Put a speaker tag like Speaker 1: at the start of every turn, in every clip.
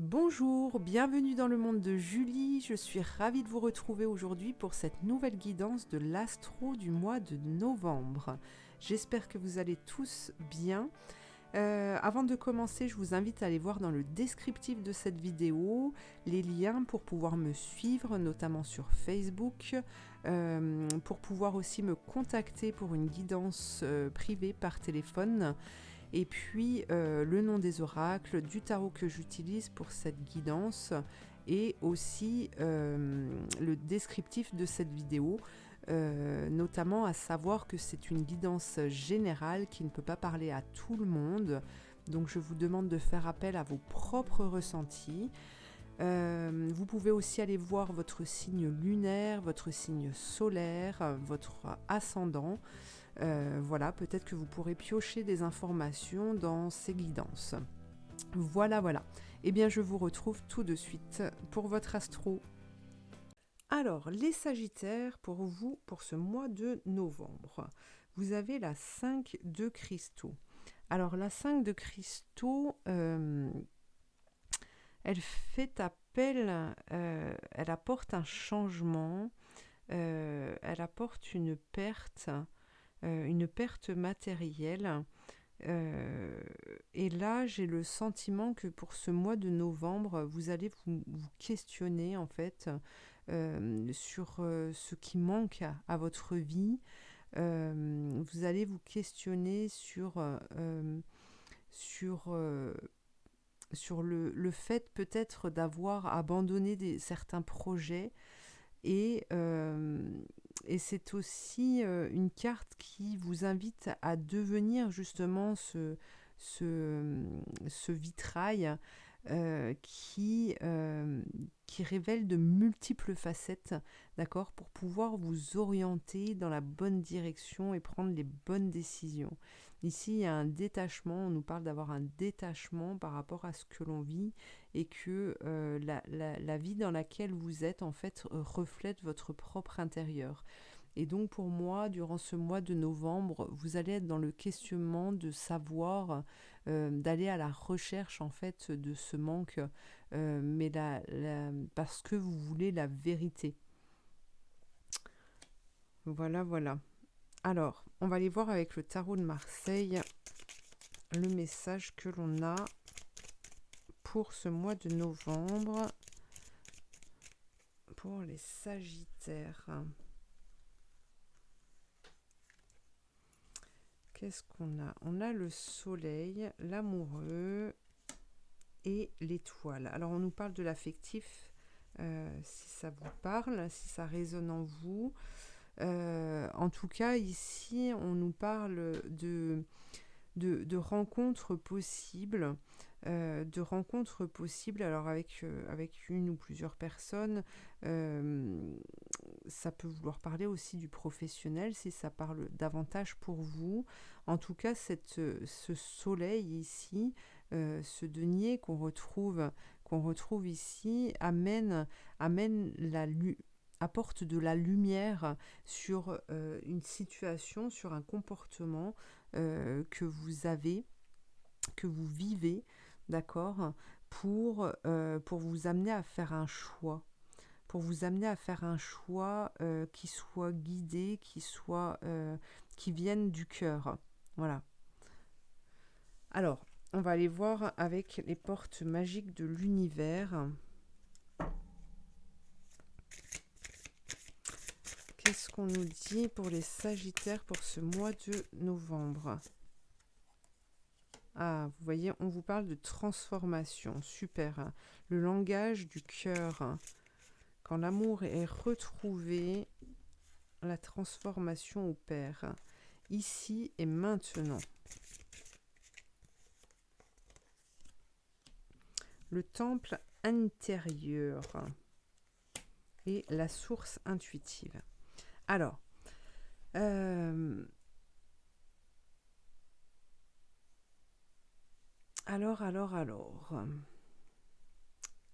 Speaker 1: Bonjour, bienvenue dans le monde de Julie. Je suis ravie de vous retrouver aujourd'hui pour cette nouvelle guidance de l'astro du mois de novembre. J'espère que vous allez tous bien. Avant de commencer, je vous invite à aller voir dans le descriptif de cette vidéo les liens pour pouvoir me suivre, notamment sur Facebook, pour pouvoir aussi me contacter pour une guidance privée par téléphone. Et puis le nom des oracles, du tarot que j'utilise pour cette guidance et aussi le descriptif de cette vidéo, notamment à savoir que c'est une guidance générale qui ne peut pas parler à tout le monde. Donc je vous demande de faire appel à vos propres ressentis. Vous pouvez aussi aller voir votre signe lunaire, votre signe solaire, votre ascendant. Voilà, peut-être que vous pourrez piocher des informations dans ces guidances. Voilà. Eh bien, je vous retrouve tout de suite pour votre astro. Alors, les Sagittaires, pour vous, pour ce mois de novembre, vous avez la 5 de cristaux. Alors, la 5 de cristaux, elle fait appel, elle apporte un changement, elle apporte une perte matérielle. Et là, j'ai le sentiment que pour ce mois de novembre, vous allez vous questionner en fait sur ce qui manque à votre vie. Vous allez vous questionner sur le fait peut-être d'avoir abandonné certains projets. Et c'est aussi une carte qui vous invite à devenir justement ce vitrail qui révèle de multiples facettes, d'accord, pour pouvoir vous orienter dans la bonne direction et prendre les bonnes décisions. Ici, il y a un détachement, on nous parle d'avoir un détachement par rapport à ce que l'on vit et que la vie dans laquelle vous êtes, en fait, reflète votre propre intérieur. Et donc pour moi, durant ce mois de novembre, vous allez être dans le questionnement de savoir, d'aller à la recherche en fait de ce manque, mais parce que vous voulez la vérité. Voilà. Alors, on va aller voir avec le tarot de Marseille le message que l'on a pour ce mois de novembre pour les Sagittaires. Qu'est-ce qu'on a? On a le soleil, l'amoureux et l'étoile. Alors on nous parle de l'affectif, si ça vous parle, si ça résonne en vous. En tout cas, ici, on nous parle de rencontres possibles, alors avec une ou plusieurs personnes. Ça peut vouloir parler aussi du professionnel si ça parle davantage pour vous. En tout cas, ce soleil ici, ce denier qu'on retrouve ici, apporte de la lumière sur une situation, sur un comportement que vous avez, que vous vivez, d'accord, pour vous amener à faire un choix. Qui soit guidé, qui vienne du cœur. Voilà. Alors, on va aller voir avec les portes magiques de l'univers. Qu'est-ce qu'on nous dit pour les Sagittaires pour ce mois de novembre? Ah, vous voyez, on vous parle de transformation. Super. Le langage du cœur. Quand l'amour est retrouvé, la transformation opère. Ici et maintenant. Le temple intérieur et la source intuitive. Alors,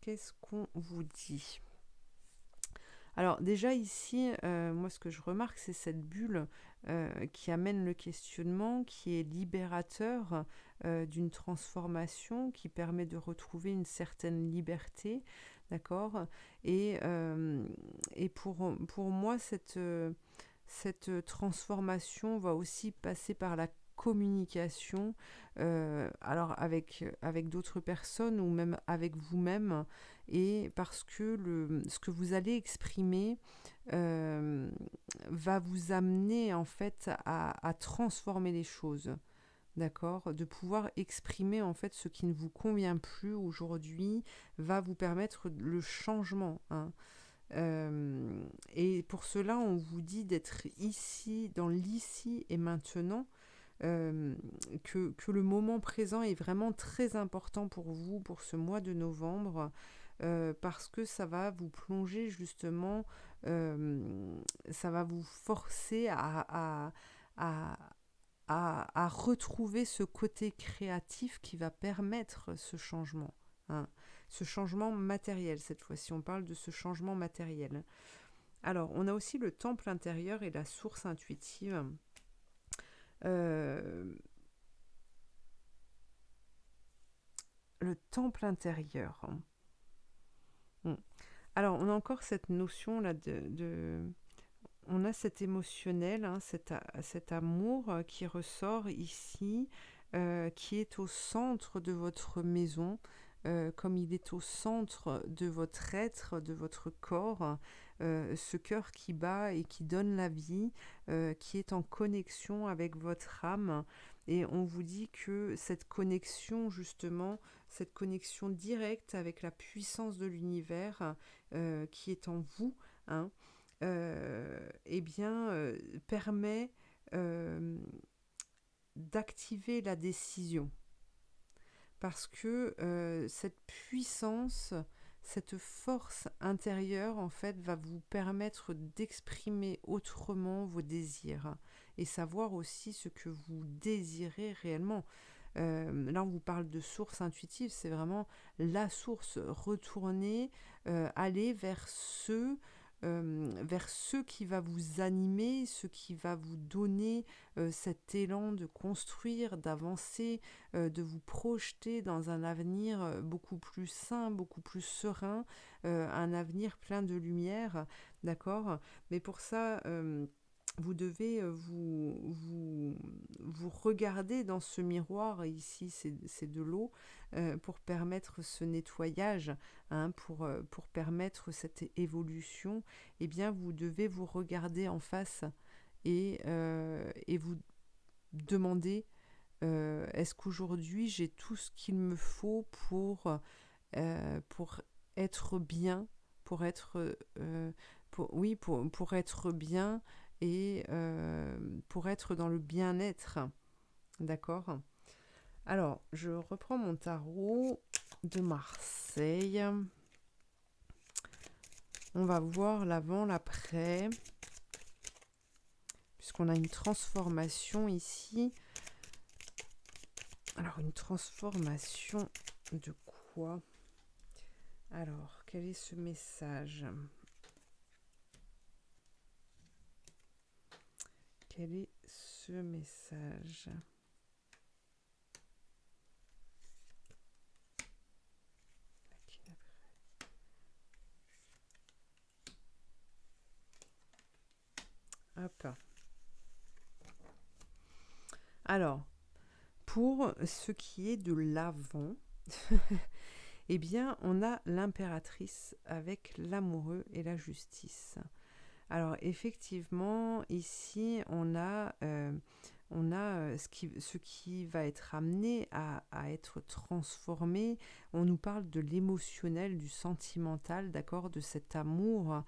Speaker 1: qu'est-ce qu'on vous dit? Alors déjà ici, moi ce que je remarque, c'est cette bulle qui amène le questionnement, qui est libérateur d'une transformation, qui permet de retrouver une certaine liberté, d'accord? Et pour moi, cette transformation va aussi passer par la communication, alors avec d'autres personnes ou même avec vous-même, et parce que ce que vous allez exprimer euh, va vous amener en fait à transformer les choses. D'accord, de pouvoir exprimer en fait ce qui ne vous convient plus aujourd'hui va vous permettre le changement, hein. Et pour cela, on vous dit d'être ici, dans l'ici et maintenant, euh, que le moment présent est vraiment très important pour vous, pour ce mois de novembre, parce que ça va vous plonger justement, ça va vous forcer à, à retrouver ce côté créatif qui va permettre ce changement, hein. Ce changement matériel, cette fois-ci, on parle de ce changement matériel. Alors, on a aussi le temple intérieur et la source intuitive. Euh, le temple intérieur. Alors, on a encore cette notion là on a cet émotionnel, hein, cet amour qui ressort ici, qui est au centre de votre maison, comme il est au centre de votre être, de votre corps, ce cœur qui bat et qui donne la vie, qui est en connexion avec votre âme. Et on vous dit que cette connexion, justement, cette connexion directe avec la puissance de l'univers qui est en vous, hein, eh bien, permet d'activer la décision. Parce que cette puissance, cette force intérieure, en fait, va vous permettre d'exprimer autrement vos désirs et savoir aussi ce que vous désirez réellement. Là, on vous parle de source intuitive, c'est vraiment la source. Retourner, aller vers ce qui va vous animer, ce qui va vous donner cet élan de construire, d'avancer, de vous projeter dans un avenir beaucoup plus sain, beaucoup plus serein, un avenir plein de lumière, d'accord? Mais pour ça, vous devez vous regarder dans ce miroir, ici c'est de l'eau, pour permettre ce nettoyage, hein, pour permettre cette évolution. Eh bien vous devez vous regarder en face et vous demander, est-ce qu'aujourd'hui j'ai tout ce qu'il me faut pour être bien, pour être, oui, pour être bien et pour être dans le bien-être. D'accord? Alors, je reprends mon tarot de Marseille. On va voir l'avant, l'après, puisqu'on a une transformation ici. Alors, une transformation de quoi? Alors, quel est ce message? Quel est ce message? Hop. Alors, pour ce qui est de l'avant, eh bien, on a l'impératrice avec l'amoureux et la justice. Alors, effectivement, ici, on a ce qui va être amené à être transformé. On nous parle de l'émotionnel, du sentimental, d'accord, de cet amour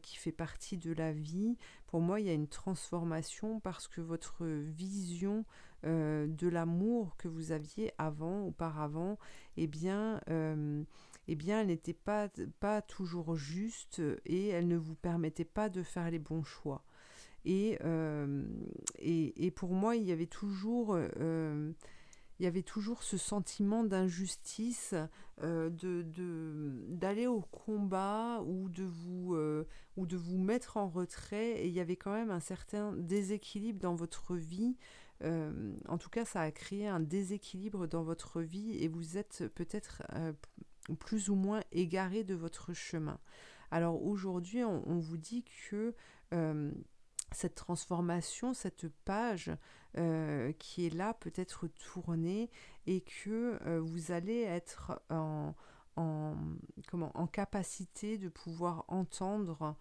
Speaker 1: qui fait partie de la vie. Pour moi, il y a une transformation parce que votre vision de l'amour que vous aviez auparavant, eh bien, elle n'était pas toujours juste et elle ne vous permettait pas de faire les bons choix. Et pour moi, il y avait toujours il y avait toujours ce sentiment d'injustice, d'aller au combat ou de vous mettre en retrait. Et il y avait quand même un certain déséquilibre dans votre vie. En tout cas, ça a créé un déséquilibre dans votre vie et vous êtes peut-être plus ou moins égaré de votre chemin. Alors aujourd'hui, on vous dit que cette transformation, cette page qui est là peut être tournée et que vous allez être en capacité de pouvoir entendre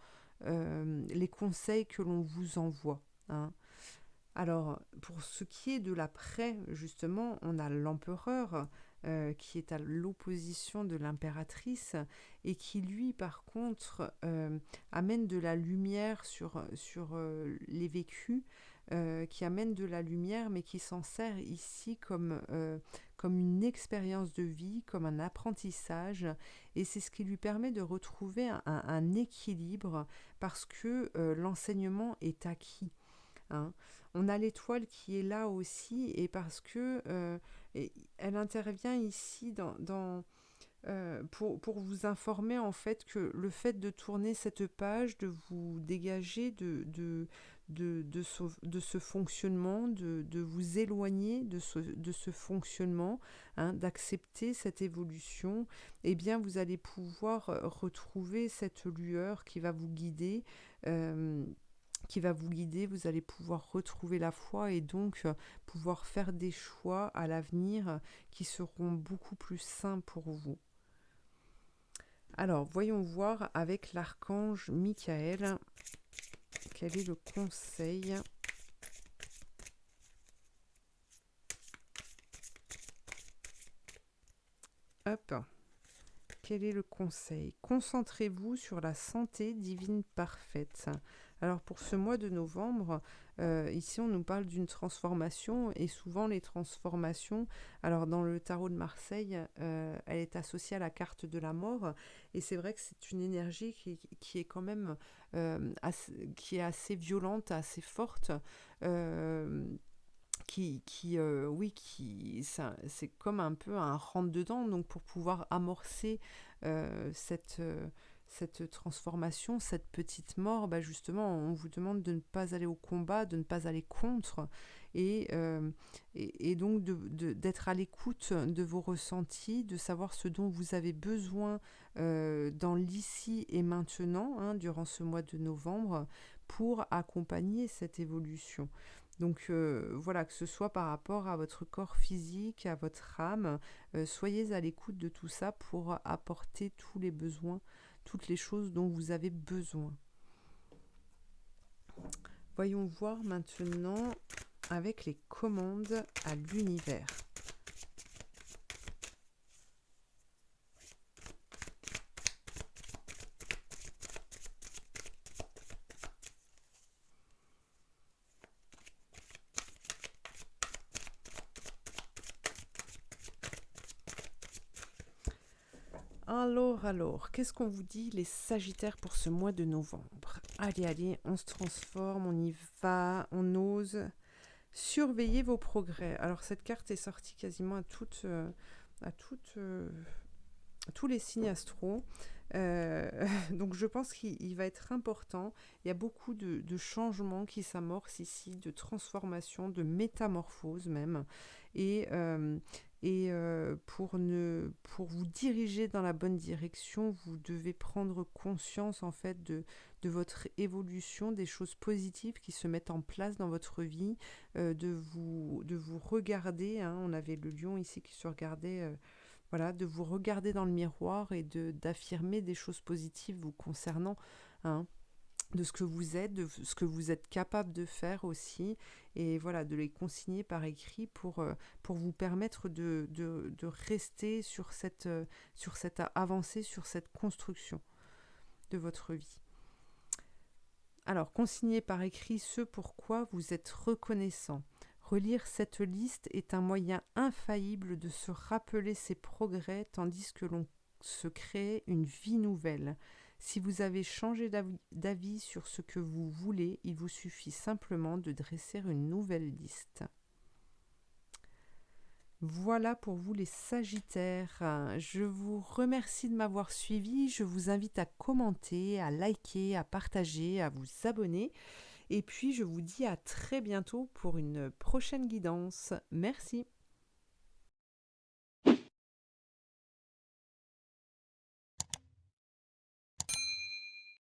Speaker 1: les conseils que l'on vous envoie. Hein. Alors, pour ce qui est de l'après, justement, on a l'empereur qui est à l'opposition de l'impératrice et qui, lui, par contre, amène de la lumière sur les vécus, qui amène de la lumière, mais qui s'en sert ici comme une expérience de vie, comme un apprentissage. Et c'est ce qui lui permet de retrouver un équilibre parce que l'enseignement est acquis. Hein. On a l'étoile qui est là aussi et parce que elle intervient ici pour vous informer en fait que le fait de tourner cette page, de vous dégager de ce fonctionnement, de vous éloigner de ce fonctionnement, hein, d'accepter cette évolution, eh bien vous allez pouvoir retrouver cette lueur qui va vous guider. Vous allez pouvoir retrouver la foi et donc pouvoir faire des choix à l'avenir qui seront beaucoup plus sains pour vous. Alors, voyons voir avec l'archange Michael, quel est le conseil. Hop. Quel est le conseil? Concentrez-vous sur la santé divine parfaite. Alors pour ce mois de novembre, ici on nous parle d'une transformation et souvent les transformations, alors dans le tarot de Marseille, elle est associée à la carte de la mort et c'est vrai que c'est une énergie qui est quand même qui est assez violente, assez forte. C'est comme un peu un rentre-dedans, donc pour pouvoir amorcer cette transformation, cette petite mort, bah justement, on vous demande de ne pas aller au combat, de ne pas aller contre, et donc d'être à l'écoute de vos ressentis, de savoir ce dont vous avez besoin dans l'ici et maintenant, hein, durant ce mois de novembre, pour accompagner cette évolution. Donc voilà, que ce soit par rapport à votre corps physique, à votre âme, soyez à l'écoute de tout ça pour apporter tous les besoins, toutes les choses dont vous avez besoin. Voyons voir maintenant avec les commandes à l'univers. Alors, qu'est-ce qu'on vous dit les Sagittaires pour ce mois de novembre? Allez, on se transforme, on y va, on ose. Surveillez vos progrès. Alors cette carte est sortie quasiment à tous les signes astro. Donc je pense qu'il va être important. Il y a beaucoup de changements qui s'amorcent ici, de transformations, de métamorphoses même. Et pour vous diriger dans la bonne direction, vous devez prendre conscience en fait de votre évolution, des choses positives qui se mettent en place dans votre vie, de vous regarder. Hein, on avait le lion ici qui se regardait. Voilà, de vous regarder dans le miroir et d'affirmer des choses positives vous concernant, hein, de ce que vous êtes, de ce que vous êtes capable de faire aussi, et voilà, de les consigner par écrit pour vous permettre de rester sur cette avancée, sur cette construction de votre vie. Alors, consignez par écrit ce pourquoi vous êtes reconnaissant. Relire cette liste est un moyen infaillible de se rappeler ses progrès tandis que l'on se crée une vie nouvelle. Si vous avez changé d'avis sur ce que vous voulez, il vous suffit simplement de dresser une nouvelle liste. Voilà pour vous les Sagittaires. Je vous remercie de m'avoir suivi. Je vous invite à commenter, à liker, à partager, à vous abonner. Et puis je vous dis à très bientôt pour une prochaine guidance. Merci.